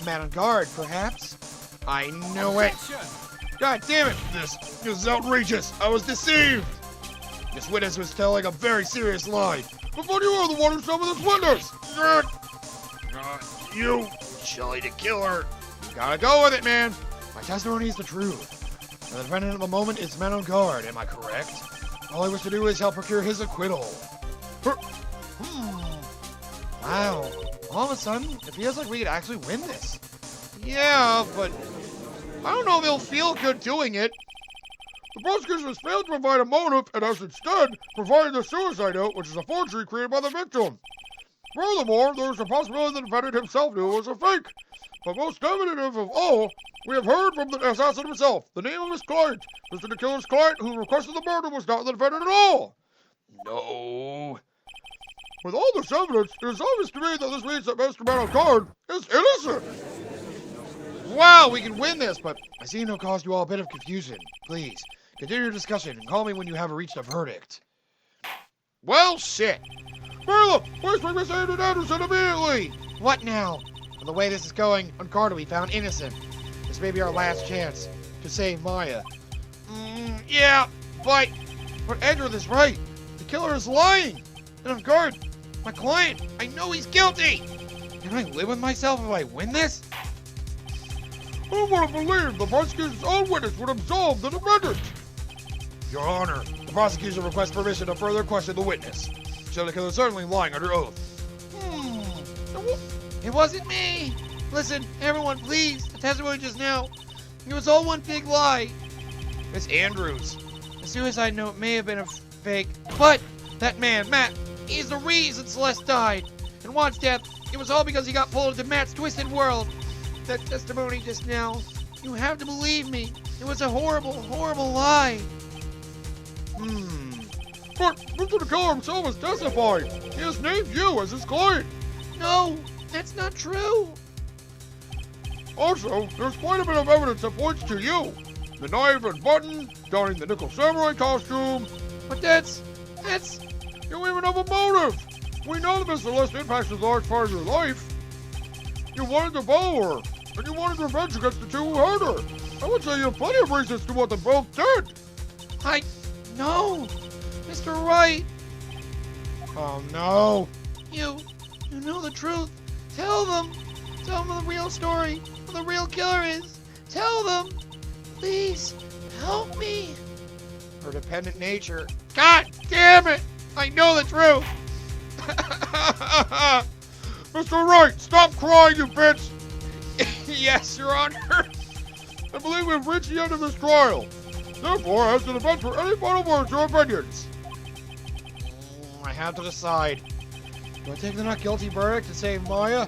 Man on guard, perhaps?
I knew it.
Objection!
God damn it.
This is outrageous. I was deceived.
This witness was telling a very serious lie.
But you are the one who summoned this witness. You.
Chili the Killer.
You gotta go with it, man.
My testimony is the truth. The defendant at the moment is man on guard, am I correct? All I wish to do is help procure his acquittal. Wow. All of a sudden, it feels like we could actually win this.
Yeah, but I don't know if he'll feel good doing it.
The prosecution has failed to provide a motive and has instead provided the suicide note, which is a forgery created by the victim. Furthermore, there is a possibility the defendant himself knew it was a fake. But most evident of all, we have heard from the assassin himself. The name of his client, Mr. the Killer's client who requested the murder, was not the defendant at all.
No.
With all this evidence, it is obvious to me that this means that Mr. Man on Guard is innocent.
Wow, we can win this, but
I see no cause to all a bit of confusion. Please, continue your discussion and call me when you have reached a verdict.
well, shit.
Marla, please bring Miss Adrian Anderson immediately.
What now? With the way this is going, Uncardo will be found innocent. This may be our last chance to save Maya.
Yeah, but
Edgeworth is right. The killer is lying. And on guard, my client, I know he's guilty. Can I live with myself if I win this?
Who would have believed the prosecution's own witness would absolve the defendant?
Your Honor, the prosecution requests permission to further question the witness. So the killer is certainly lying under oath. It wasn't me. Listen, everyone, please. The testimony just now. It was all one big lie.
Miss Andrews.
The suicide note may have been a fake, but that man, Matt, he's the reason Celeste died. And Juan's death, it was all because he got pulled into Matt's twisted world. That testimony just now, you have to believe me. It was a horrible, horrible lie.
But Mr. the Killer himself has testified. He has named you as his client.
No, that's not true.
Also, there's quite a bit of evidence that points to you. The knife and button, donning the nickel samurai costume.
But that's...
You even have a motive. We know that Miss Celeste impacts a large part of your life. You wanted to follow her, and you wanted revenge against the two who hurt her. I would say you have plenty of reasons to want them both dead.
No! Mr. Wright!
Oh no!
You know the truth. Tell them! Tell them the real story, who the real killer is. Tell them! Please, help me!
Her dependent nature. God damn it! I know the truth!
Mr. Wright, stop crying, you bitch!
Yes, Your Honor!
I believe we've reached the end of this trial. Therefore, I ask the defense for any final words or opinions.
I have to decide. Do I take the not guilty verdict to save Maya?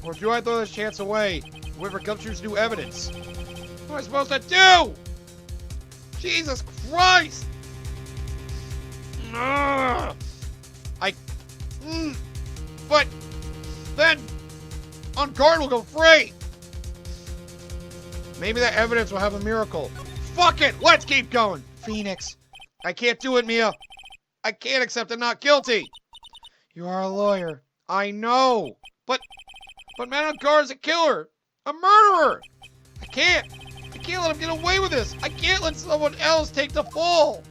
Or do I throw this chance away and wait for Gumshoe's new evidence? What am I supposed to do? Jesus Christ! Ugh. But then Unguard will go free. Maybe that evidence will have a miracle. Fuck it! Let's keep going! Phoenix. I can't do it, Mia. I can't accept I'm not guilty.
You are a lawyer.
I know. But Man Unguard's a killer. A murderer. I can't let him get away with this. I can't let someone else take the fall.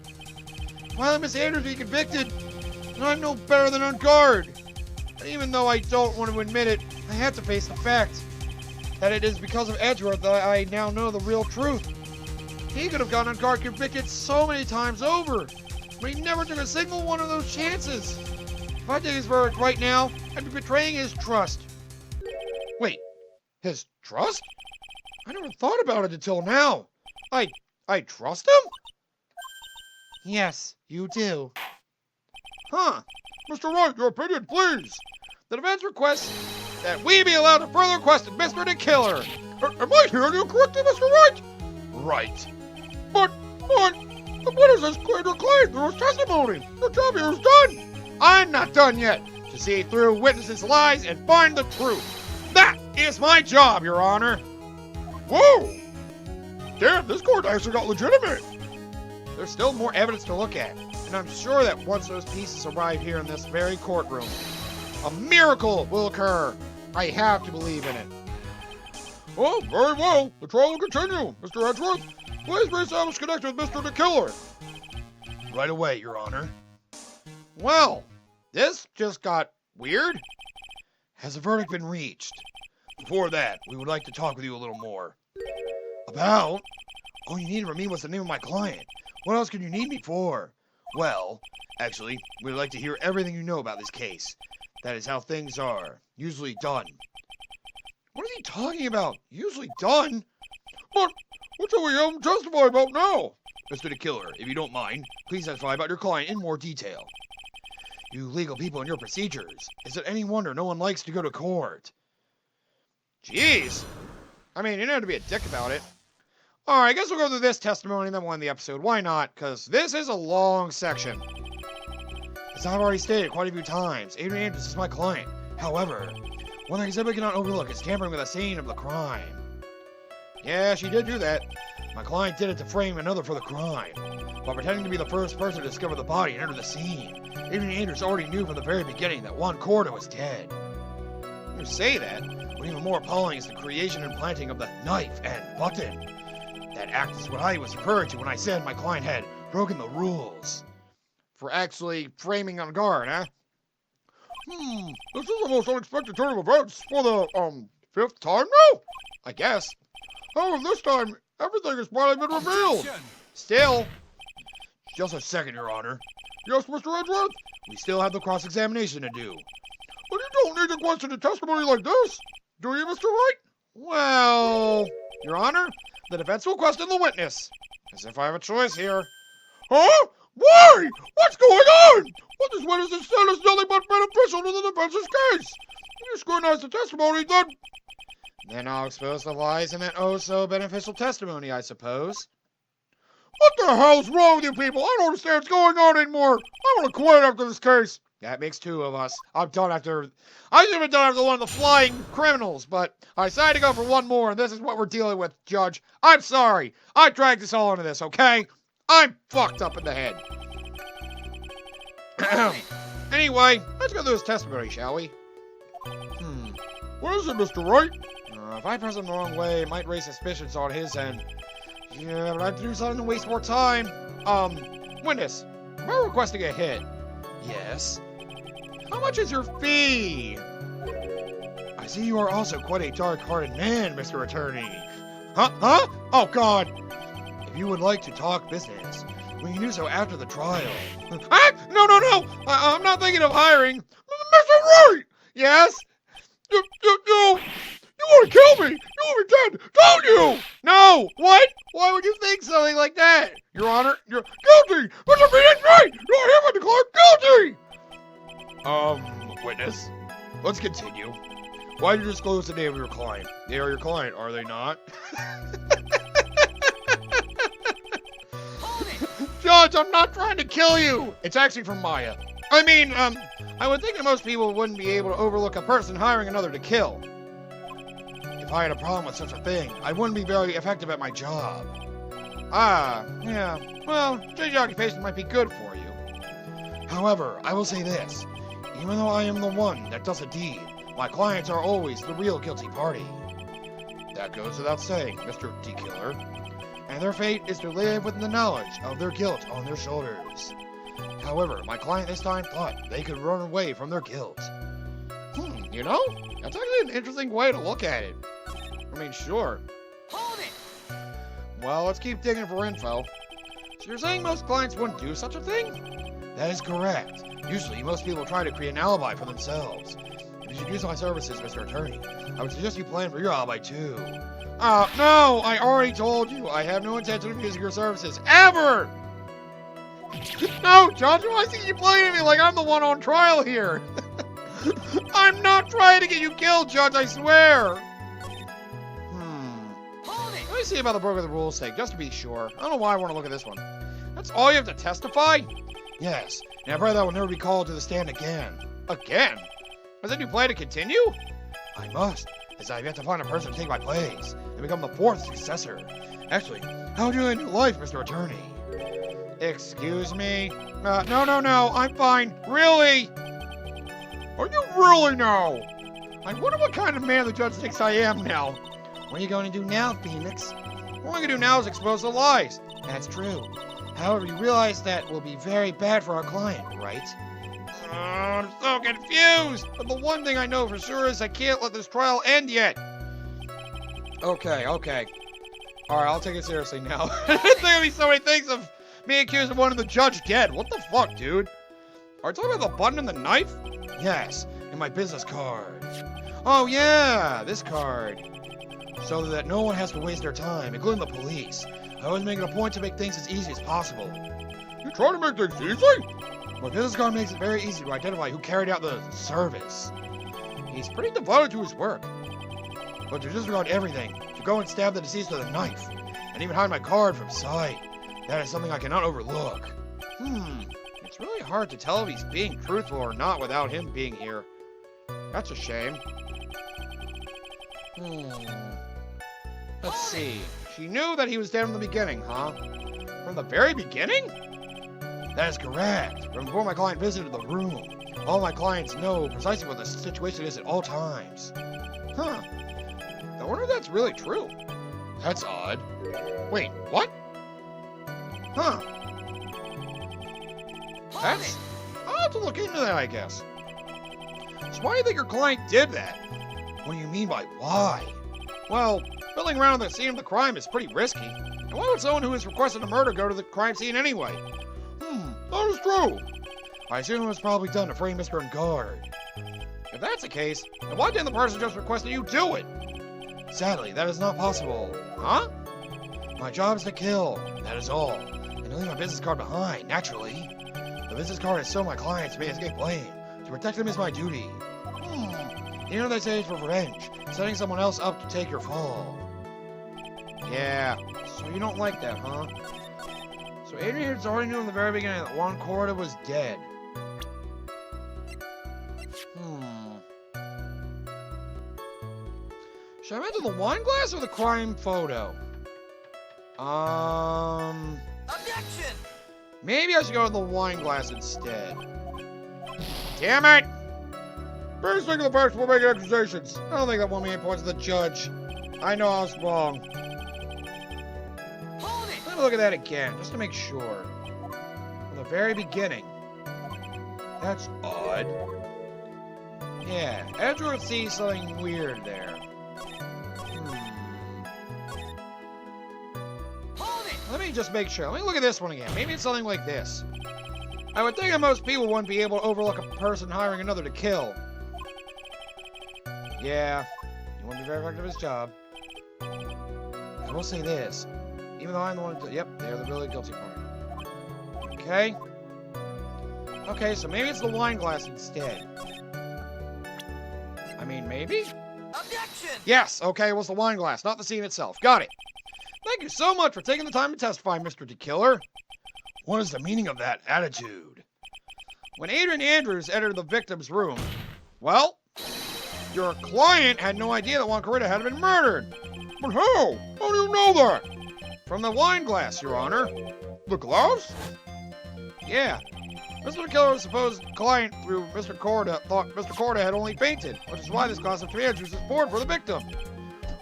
Why let Miss Andrews be convicted? And I'm no better than Unguard. And even though I don't want to admit it, I have to face the fact that it is because of Edgeworth that I now know the real truth. He could have gotten Unguard convicted so many times over, but he never took a single one of those chances. If I take his verdict right now, I'd be betraying his trust. Wait, his trust? I never thought about it until now. I trust him?
Yes, you do.
Huh.
Mr. Wright, your opinion, please.
The defense requests that we be allowed to further question Mr. the Killer.
Am I hearing you correctly, Mr. Wright?
Right.
But what is this clear to claim through his testimony? The job here is done.
I'm not done yet. To see through witnesses' lies and find the truth. That is my job, Your Honor.
Whoa! Damn, this court actually got legitimate.
There's still more evidence to look at, and I'm sure that once those pieces arrive here in this very courtroom, a miracle will occur. I have to believe in it.
Oh, very well. The trial will continue. Mr. Edgeworth, please reestablish connection with Mr. the Killer.
Right away, Your Honor. Well, this just got weird. Has a verdict been reached? Before that, we would like to talk with you a little more. About? All you needed from me was the name of my client. What else could you need me for? Well, actually, we'd like to hear everything you know about this case. That is how things are. Usually done. What is he talking about? Usually done?
But what shall we have him testify about now?
Mr. the Killer, if you don't mind, please testify about your client in more detail. You legal people and your procedures. Is it any wonder no one likes to go to court? Jeez. I mean, you don't have to be a dick about it. Alright, I guess we'll go through this testimony and then we'll end the episode. Why not? Because this is a long section. As I've already stated quite a few times, Adrian Andrews is my client. However, one thing Ziba cannot overlook is tampering with the scene of the crime. Yeah, she did do that. My client did it to frame another for the crime, while pretending to be the first person to discover the body and enter the scene. Adrian Andrews already knew from the very beginning that Juan Corda was dead. You say that, but even more appalling is the creation and planting of the knife and button. That act is what I was referring to when I said my client had broken the rules. For actually framing on guard, huh?
This is the most unexpected turn of events for the, 5th time now?
I guess.
However, this time, everything has finally been revealed.
Objection.
Still. Just a second, Your Honor.
Yes, Mr. Edgeworth?
We still have the cross-examination to do.
But you don't need to question a testimony like this, do you, Mr. Wright?
Well, Your Honor, the defense will question the witness. As if I have a choice here.
Huh? Why? What's going on? What this witness has said is nothing but beneficial to the defense's case. If you scrutinize the testimony, then...
Then I'll expose the lies in that oh-so-beneficial testimony, I suppose.
What the hell's wrong with you people? I don't understand what's going on anymore. I want to quit after this case.
That makes two of us. I should have been done after one of the flying criminals, but I decided to go for one more, and this is what we're dealing with, Judge. I'm sorry. I dragged us all into this, okay? I'm fucked up in the head. Anyway, let's go through his testimony, shall we?
What is it, Mr. Wright?
If I press him the wrong way, it might raise suspicions on his end. Yeah, but I have to do something to waste more time.
Witness, am I requesting a hit?
Yes.
How much is your fee?
I see you are also quite a dark-hearted man, Mr. Attorney. Huh? Oh, God. If you would like to talk business, we can do so after the trial.
Ah, no! I'm not thinking of hiring.
Mr. Wright!
Yes?
You want to kill me? You want me dead, don't you?
No! What? Why would you think something like that?
Your Honor, you're guilty! Mr. Phoenix Wright! You're hereby declared guilty!
Witness, let's continue. Why did you disclose the name of your client? They are your client, are they not?
Hold it!
Judge, I'm not trying to kill you! It's actually from Maya. I mean, I would think that most people wouldn't be able to overlook a person hiring another to kill.
If I had a problem with such a thing, I wouldn't be very effective at my job.
Ah, yeah. Well, change occupation might be good for you.
However, I will say this. Even though I am the one that does the deed, my clients are always the real guilty party.
That goes without saying, Mr. D-Killer.
And their fate is to live with the knowledge of their guilt on their shoulders. However, my client this time thought they could run away from their guilt.
You know, that's actually an interesting way to look at it. I mean, sure.
Hold it!
Well, let's keep digging for info. So you're saying most clients wouldn't do such a thing?
That is correct. Usually, most people try to create an alibi for themselves. If you should use my services, Mr. Attorney, I would suggest you plan for your alibi too.
No, I already told you. I have no intention of using your services, ever! No, Judge, why see you playing me like I'm the one on trial here? I'm not trying to get you killed, Judge, I swear!
Hold it!
Let me see about the book of the rules sake, just to be sure. I don't know why I want to look at this one. That's all you have to testify?
Yes, and I pray that I will never be called to the stand again.
Again? As in you plan to continue?
I must, as I have yet to find a person to take my place and become the fourth successor. Actually, how would you end your life, Mr. Attorney?
Excuse me? No, I'm fine. Really?
Are you really now?
I wonder what kind of man the judge thinks I am now.
What are you going to do now, Phoenix?
All I'm gonna do now is expose the lies.
That's true. However, you realize that will be very bad for our client, right?
I'm so confused. But the one thing I know for sure is I can't let this trial end yet. Okay. All right, I'll take it seriously now. There's gonna be so many things of me accused of wanting the judge dead. What the fuck, dude? Are you talking about the button and the knife?
Yes, and my business card.
Oh yeah, this card.
So that no one has to waste their time, including the police. I always make it a point to make things as easy as possible.
You trying to make things easy?
My business card makes it very easy to identify who carried out the service.
He's pretty devoted to his work.
But to disregard everything, to go and stab the deceased with a knife, and even hide my card from sight, that is something I cannot overlook.
It's really hard to tell if he's being truthful or not without him being here. That's a shame. Let's see. She knew that he was dead from the beginning, huh? From the very beginning?
That is correct. From before my client visited the room. All my clients know precisely what the situation is at all times.
Huh. I wonder if that's really true.
That's odd.
Wait, what? Huh.
Hold
That's...
it!
I'll have to look into that, I guess. So why do you think your client did that?
What do you mean by why?
Well, fiddling around at the scene of the crime is pretty risky. And why would someone who has requested a murder go to the crime scene anyway?
That is true. I assume it was probably done to frame Mr. Engard.
If that's the case, then why didn't the person just request that you do it?
Sadly, that is not possible.
Huh?
My job is to kill, that is all. And to leave my business card behind, naturally. The business card is so my clients may escape blame. To protect them is my duty. You know they say it's for revenge, setting someone else up to take your fall.
Yeah. So you don't like that, huh? So Adrian had already knew in the very beginning that Juan Corda was dead. Should I mention the wine glass or the crime photo?
Objection!
Maybe I should go with the wine glass instead. Damn it!
Please think of the facts before making accusations.
I don't think that 1 million points to the judge. I know I was wrong.
Hold it!
Let me look at that again, just to make sure. From the very beginning. That's odd. Yeah, Edgeworth sees something weird there.
Hold it!
Let me just make sure. Let me look at this one again. Maybe it's something like this. I would think that most people wouldn't be able to overlook a person hiring another to kill. Yeah, he wouldn't be very effective at his job. I will say this. Even though I'm the one yep, they're the really guilty party. Okay. Okay, so maybe it's the wine glass instead. I mean, maybe?
Objection!
Yes, okay, it was the wine glass, not the scene itself. Got it. Thank you so much for taking the time to testify, Mr. DeKiller. What is the meaning of that attitude? When Adrian Andrews entered the victim's room, well, your client had no idea that Juan Corrida had been murdered.
But how? How do you know that?
From the wine glass, Your Honor.
The glass?
Yeah. Mr. DeKiller's supposed client, through Mr. Corrida, thought Mr. Corrida had only fainted, which is why this glass of Andrews is poured for the victim.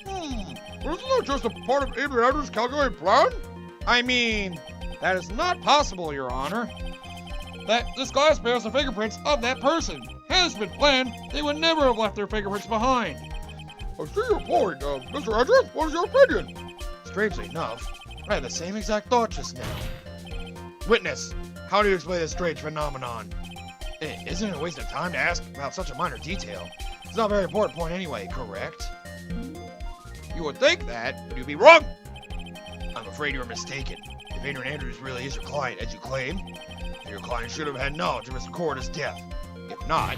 But isn't that just a part of Adrian Andrews' calculated plan?
I mean, that is not possible, Your Honor. That this glass bears the fingerprints of that person. Had this been planned, they would never have left their fingerprints behind.
I see your point. Mr. Edgeworth, what is your opinion?
Strangely enough, I had the same exact thought just now. Witness, how do you explain this strange phenomenon? Isn't it a waste of time to ask about such a minor detail? It's not a very important point anyway, correct? You would think that, but you'd be wrong! I'm afraid you're mistaken. If Adrian Andrews really is your client, as you claim, then your client should have had knowledge of Mr. Corrida's death. If not,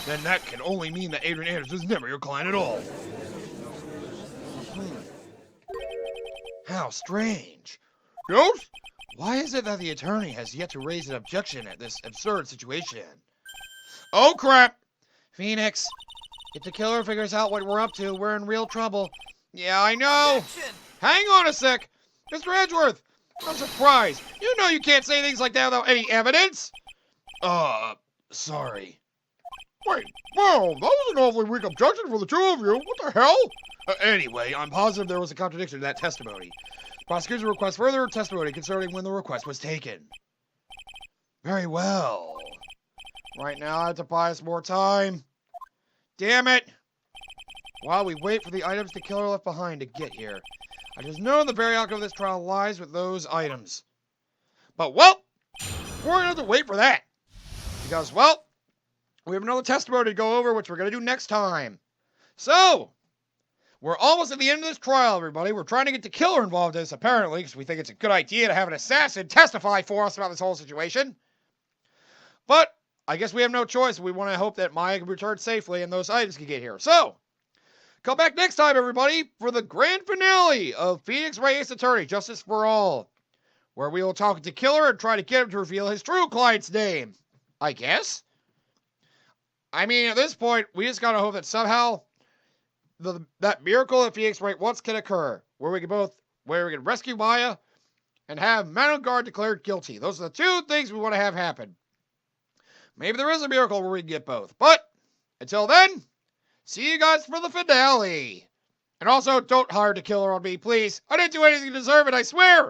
then that can only mean that Adrian Andrews was never your client at all. How strange.
Yes?
Why is it that the attorney has yet to raise an objection at this absurd situation? Oh crap! Phoenix, if the killer figures out what we're up to, we're in real trouble. Yeah, I know!
Objection!
Hang on a sec! Mr. Edgeworth! I'm surprised! You know you can't say things like that without any evidence! Sorry.
Wait, wow, that was an awfully weak objection for the two of you. What the hell?
Anyway, I'm positive there was a contradiction to that testimony. Prosecution requests further testimony concerning when the request was taken. Very well. Right now, I have to buy us more time. Damn it! While we wait for the items the killer left behind to get here, I just know the very outcome of this trial lies with those items. But, well, we're going to have to wait for that. Because, well, we have another testimony to go over, which we're going to do next time. So, we're almost at the end of this trial, everybody. We're trying to get the killer involved in this, apparently, because we think it's a good idea to have an assassin testify for us about this whole situation. But I guess we have no choice. We want to hope that Maya can return safely and those items can get here. So, come back next time, everybody, for the grand finale of Phoenix Wright Ace Attorney, Justice for All, where we will talk to the killer and try to get him to reveal his true client's name. I guess. I mean, at this point, we just gotta hope that somehow that miracle that Phoenix Wright wants can occur, where we can rescue Maya and have Man on Guard declared guilty. Those are the two things we want to have happen. Maybe there is a miracle where we can get both. But until then, see you guys for the finale. And also, don't hire the killer on me, please. I didn't do anything to deserve it, I swear.